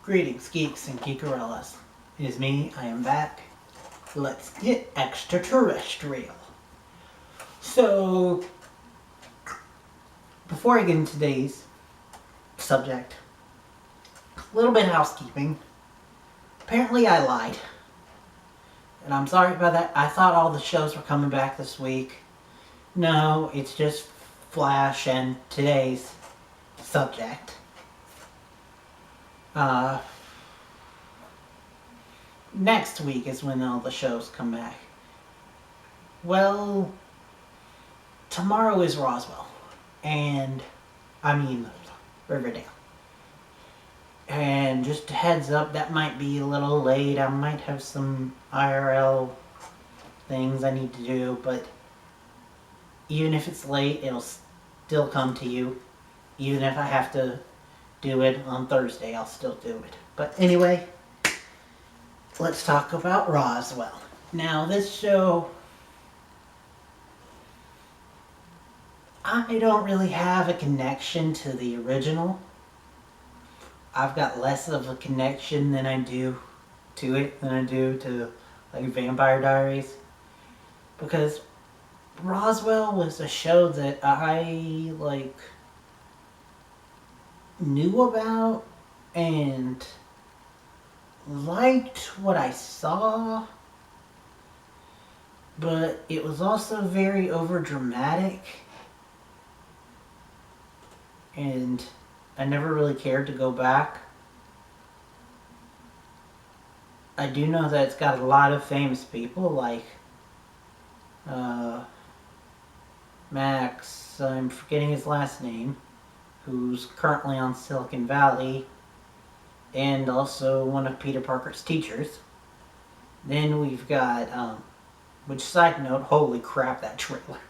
Greetings, geeks and geekerellas. It is me, I am back. Let's get extraterrestrial. So, before I get into today's subject, a little bit of housekeeping. Apparently I lied. And I'm sorry about that. I thought all the shows were coming back this week. No, it's just Flash and today's subject. Next week is when all the shows come back. Well, tomorrow is Roswell. Riverdale. And just a heads up, that might be a little late. I might have some IRL things I need to do, but even if it's late, it'll still come to you. Even if I have to do it on Thursday, I'll still do it. But anyway, let's talk about Roswell. Now, this show, I don't really have a connection to the original. I've got less of a connection than I do to like Vampire Diaries, because Roswell was a show that I knew about and liked what I saw, but it was also very overdramatic, and I never really cared to go back. I do know that it's got a lot of famous people like Max, I'm forgetting his last name, who's currently on Silicon Valley, and also one of Peter Parker's teachers. Then we've got, which side note, holy crap, that trailer.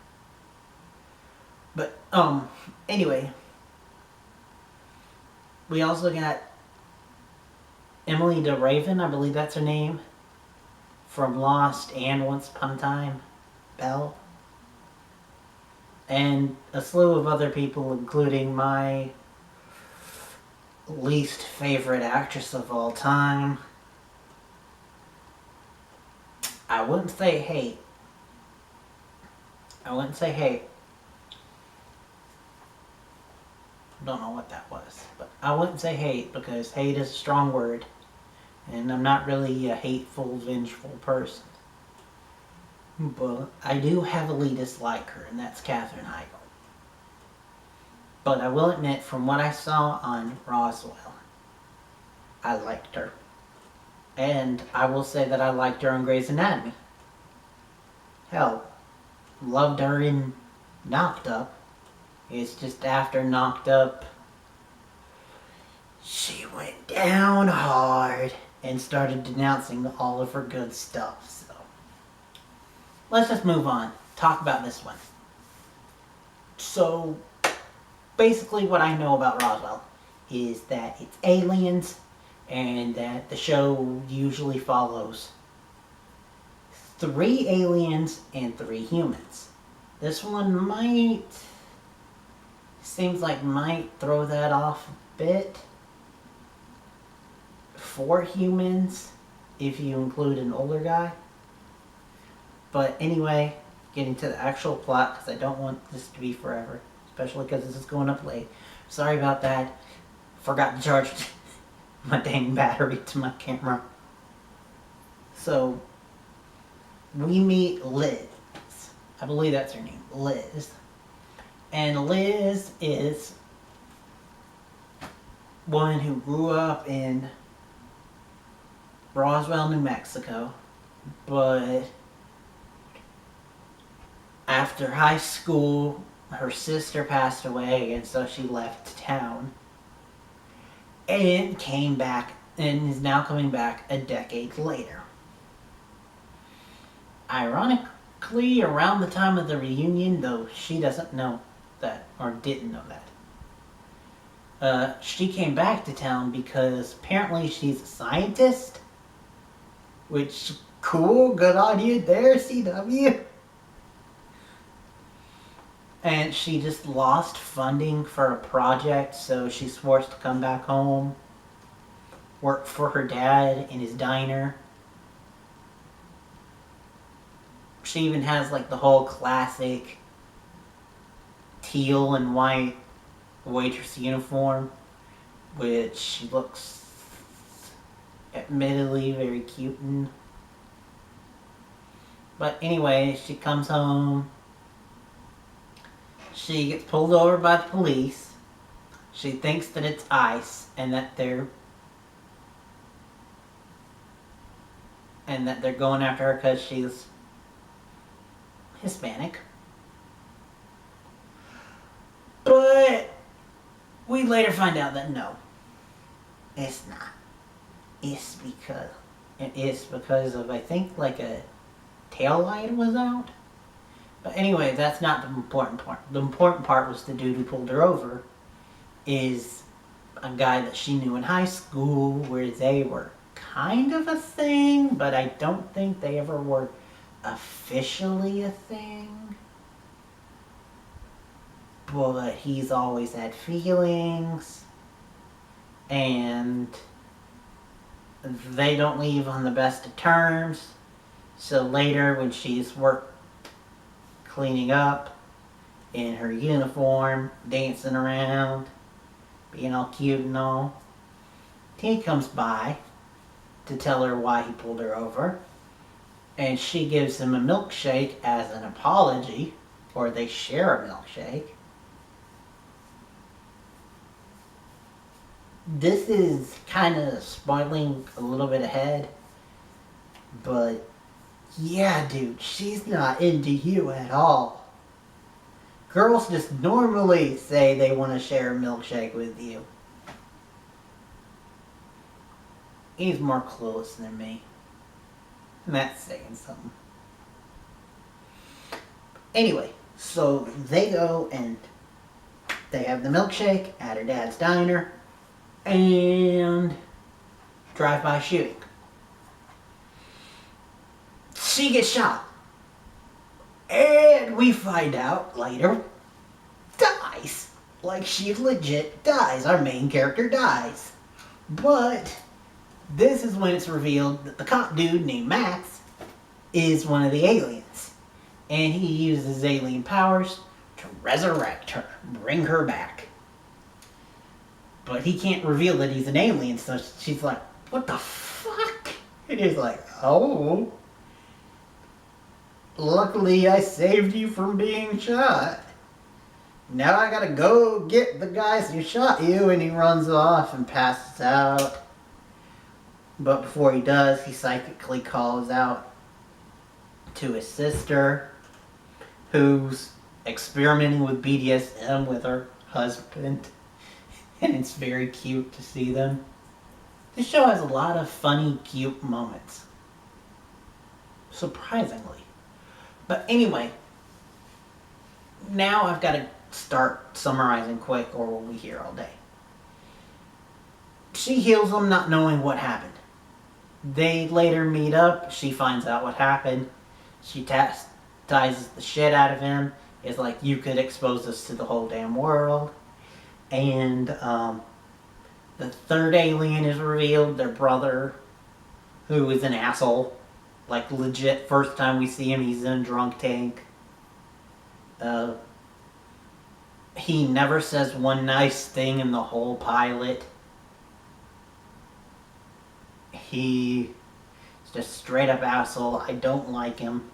But, anyway, we also got Emily DeRaven, I believe that's her name, from Lost and Once Upon a Time, Belle. And a slew of other people, including my least favorite actress of all time. I wouldn't say hate. Don't know what that was, but I wouldn't say hate, because hate is a strong word, and I'm not really a hateful, vengeful person. But I do have a elitist like her, and that's Katherine Heigl. But I will admit, from what I saw on Roswell, I liked her. And I will say that I liked her on Grey's Anatomy. Hell, loved her in Knocked Up. It's just after Knocked Up, she went down hard and started denouncing all of her good stuff. So, let's just move on. Talk about this one. So, basically what I know about Roswell is that it's aliens, and that the show usually follows 3 aliens and 3 humans. This one seems like might throw that off a bit. 4 humans, if you include an older guy. But anyway, getting to the actual plot, because I don't want this to be forever, especially because this is going up late. Sorry about that. Forgot to charge my dang battery to my camera. So, we meet Liz. I believe that's her name, Liz. And Liz is one who grew up in Roswell, New Mexico, but after high school, her sister passed away, and so she left town and came back, and is now coming back a decade later. Ironically, around the time of the reunion, though she doesn't know that, or didn't know that, she came back to town because apparently she's a scientist, which, cool, good on you there, CW. And she just lost funding for a project, so she's forced to come back home. work for her dad in his diner. She even has like the whole classic teal and white waitress uniform, which she looks admittedly very cute in. But anyway, she comes home. She gets pulled over by the police. She thinks that it's ICE and that they're going after her because she's Hispanic. But we later find out that no, it's not. It is because of, I think, like a tail light was out. But anyway, that's not the important part. The important part was the dude who pulled her over is a guy that she knew in high school, where they were kind of a thing, but I don't think they ever were officially a thing. But he's always had feelings, and they don't leave on the best of terms. So later, when she's cleaning up in her uniform, dancing around, being all cute and all, he comes by to tell her why he pulled her over, and she gives him a milkshake as an apology, or they share a milkshake. This is kind of spoiling a little bit ahead, but yeah, dude, she's not into you at all. Girls just normally say they want to share a milkshake with you. He's more clueless than me. And that's saying something. Anyway, so they go and they have the milkshake at her dad's diner and drive-by shooting. She gets shot. And we find out later, dies. Like, she legit dies. Our main character dies. But this is when it's revealed that the cop dude named Max is one of the aliens. And he uses alien powers to resurrect her, bring her back. But he can't reveal that he's an alien, so she's like, what the fuck? And he's like, oh, luckily I saved you from being shot. Now I gotta go get the guys who shot you. And he runs off and passes out. But before he does, he psychically calls out to his sister, who's experimenting with BDSM with her husband. And it's very cute to see them. This show has a lot of funny, cute moments. Surprisingly. But anyway, now I've got to start summarizing quick, or we'll be here all day. She heals him not knowing what happened. They later meet up. She finds out what happened. She chastises the shit out of him. It's like, you could expose this to the whole damn world. And the third alien is revealed, their brother, who is an asshole. Like, legit, first time we see him, he's in a drunk tank. He never says one nice thing in the whole pilot. He's just straight up asshole. I don't like him.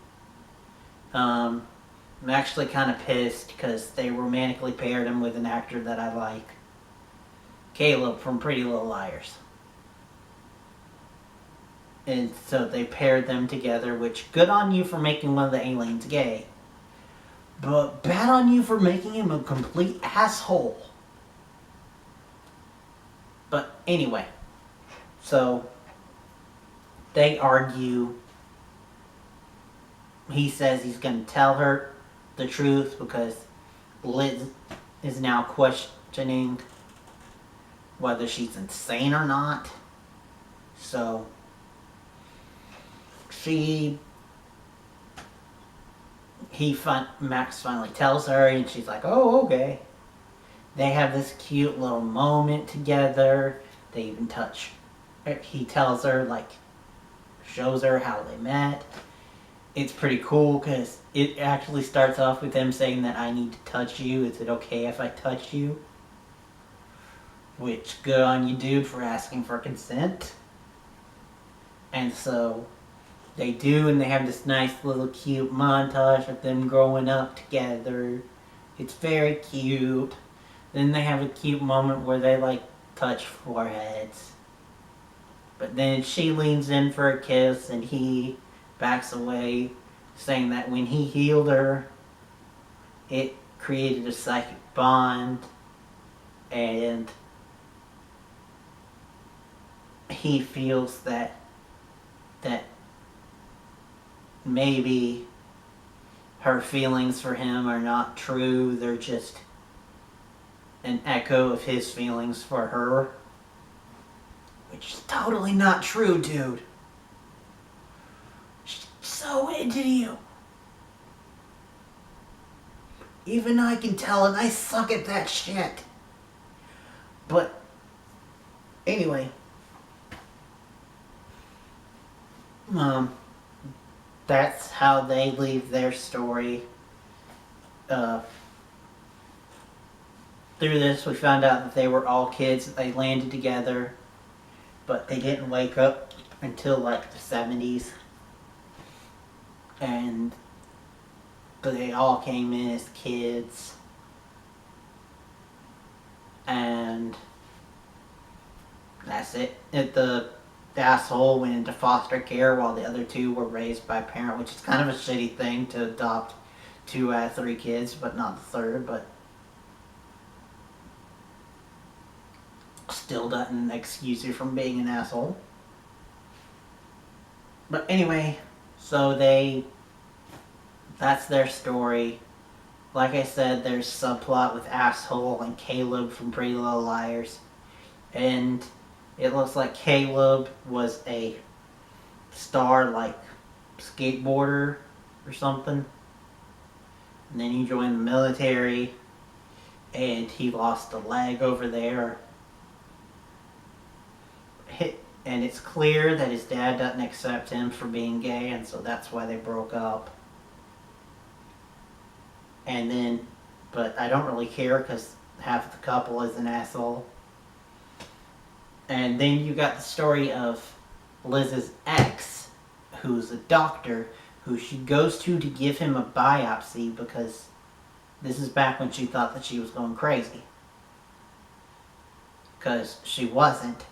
I'm actually kind of pissed because they romantically paired him with an actor that I like. Caleb from Pretty Little Liars. And so they paired them together, which, good on you for making one of the aliens gay. But bad on you for making him a complete asshole. But anyway, so they argue. He says he's going to tell her the truth because Liz is now questioning whether she's insane or not. So Max finally tells her, and she's like, oh, okay. They have this cute little moment together. They even touch he tells her, like, shows her how they met. It's pretty cool because it actually starts off with him saying that I need to touch you. Is it okay if I touch you? Which, good on you, dude, for asking for consent. And so they do, and they have this nice little cute montage of them growing up together. It's very cute. Then they have a cute moment where they, like, touch foreheads. But then she leans in for a kiss, and he backs away, saying that when he healed her, it created a psychic bond, and he feels that maybe her feelings for him are not true. They're just an echo of his feelings for her. Which is totally not true, dude. She's so into you. Even I can tell, and I suck at that shit. But, anyway. That's how they leave their story. Through this, we found out that they were all kids, that they landed together, but they didn't wake up until like the 70s. But they all came in as kids. And that's it. The asshole went into foster care while the other two were raised by a parent, which is kind of a shitty thing to adopt 2 out of 3 kids, but not the third, but still doesn't excuse you from being an asshole. But anyway, so that's their story. Like I said, there's subplot with Asshole and Caleb from Pretty Little Liars. And it looks like Caleb was a star, like, skateboarder or something. And then he joined the military, and he lost a leg over there. And it's clear that his dad doesn't accept him for being gay, and so that's why they broke up. And then, but I don't really care because half the couple is an asshole. And then you got the story of Liz's ex, who's a doctor, who she goes to give him a biopsy because this is back when she thought that she was going crazy. Because she wasn't.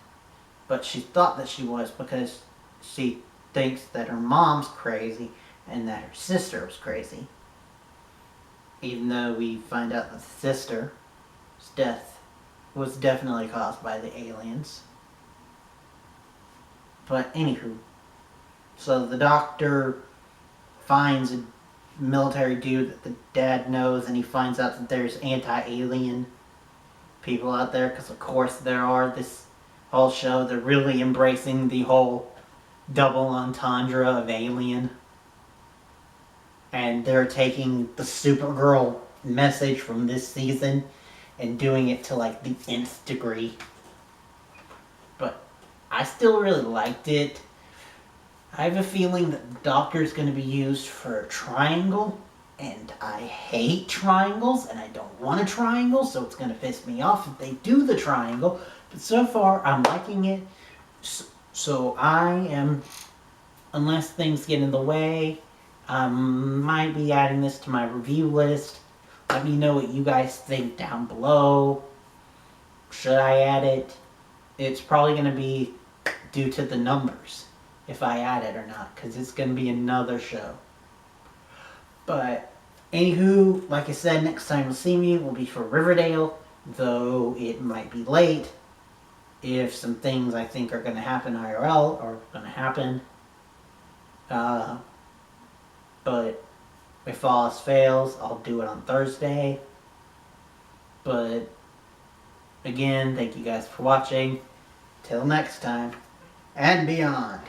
But she thought that she was because she thinks that her mom's crazy and that her sister was crazy. Even though we find out that the sister's death was definitely caused by the aliens. But anywho, so the doctor finds a military dude that the dad knows, and he finds out that there's anti-alien people out there, because of course there are. This whole show, they're really embracing the whole double entendre of alien. And they're taking the Supergirl message from this season and doing it to like the nth degree. But I still really liked it. I have a feeling that the Doctor's going to be used for a triangle, and I hate triangles, and I don't want a triangle, so it's going to piss me off if they do the triangle. But so far, I'm liking it. So I am, unless things get in the way, I might be adding this to my review list. Let me know what you guys think down below. Should I add it? It's probably going to be due to the numbers, if I add it or not, because it's going to be another show. But, anywho, like I said, next time you'll see me will be for Riverdale, though it might be late if some things I think are going to happen IRL are going to happen. But if all else fails, I'll do it on Thursday. But, again, thank you guys for watching. Till next time, and beyond.